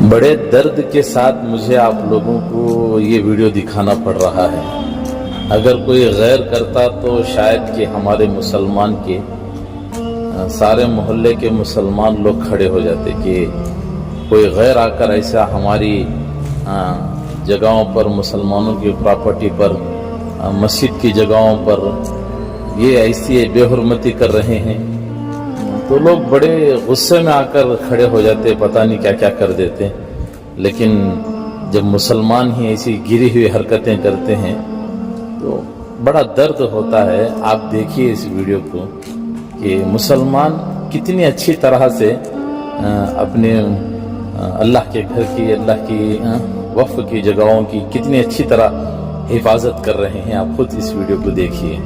बड़े दर्द के साथ मुझे आप लोगों को ये वीडियो दिखाना पड़ रहा है। अगर कोई गैर करता तो शायद कि हमारे मुसलमान के सारे मोहल्ले के मुसलमान लोग खड़े हो जाते कि कोई गैर आकर ऐसा हमारी जगहों पर, मुसलमानों की प्रॉपर्टी पर, मस्जिद की जगहों पर ये ऐसी बेहुरमती कर रहे हैं, तो लोग बड़े गुस्से में आकर खड़े हो जाते, पता नहीं क्या क्या कर देते। लेकिन जब मुसलमान ही ऐसी गिरी हुई हरकतें करते हैं तो बड़ा दर्द होता है। आप देखिए इस वीडियो को कि मुसलमान कितनी अच्छी तरह से अपने अल्लाह के घर की, अल्लाह की वक्फ की जगहों की कितनी अच्छी तरह हिफाजत कर रहे हैं। आप खुद इस वीडियो को देखिए।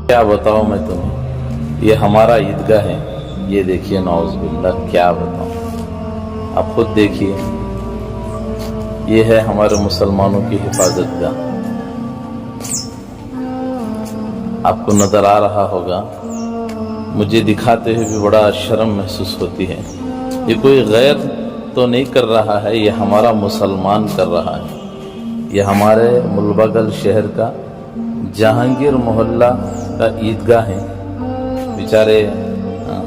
क्या बताऊं मैं तुम्हें, ये हमारा ईदगाह है, ये देखिए, नौज़ुबिल्लाह, क्या बताऊं, आप खुद देखिए। ये है हमारे मुसलमानों की हिफाजत का, आपको नजर आ रहा होगा। मुझे दिखाते हुए भी बड़ा शर्म महसूस होती है। ये कोई गैर तो नहीं कर रहा है, ये हमारा मुसलमान कर रहा है। ये हमारे मुलबगल शहर का जहांगीर मोहल्ला का ईदगाह है। बेचारे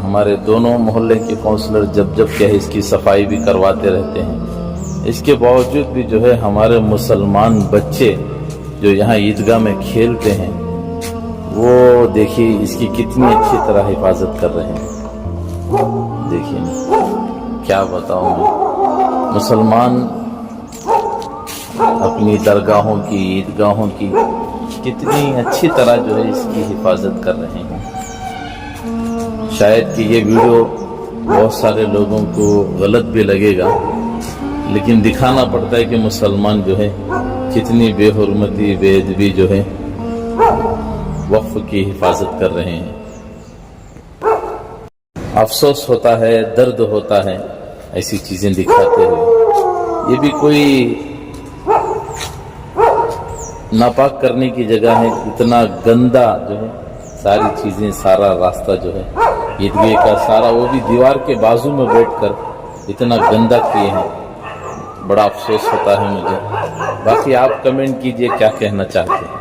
हमारे दोनों मोहल्ले के काउंसलर जब क्या है इसकी सफाई भी करवाते रहते हैं। इसके बावजूद भी जो है हमारे मुसलमान बच्चे जो यहाँ ईदगाह में खेलते हैं, वो देखिए इसकी कितनी अच्छी तरह हिफाजत कर रहे हैं। देखिए, क्या बताऊं मैं, मुसलमान अपनी दरगाहों की, ईदगाहों की कितनी अच्छी तरह जो है इसकी हिफाजत कर रहे हैं। शायद कि ये वीडियो बहुत सारे लोगों को गलत भी लगेगा, लेकिन दिखाना पड़ता है कि मुसलमान जो है कितनी बेहुरमती, बेअदबी जो है वक्फ की हिफाजत कर रहे हैं। अफसोस होता है, दर्द होता है ऐसी चीजें दिखाते हुए। ये भी कोई नापाक करने की जगह है। इतना गंदा जो है सारी चीजें, सारा रास्ता जो है ईदगाह का सारा, वो भी दीवार के बाजू में बैठकर इतना गंदा किए हैं। बड़ा अफसोस होता है मुझे। बाकी आप कमेंट कीजिए क्या कहना चाहते हैं।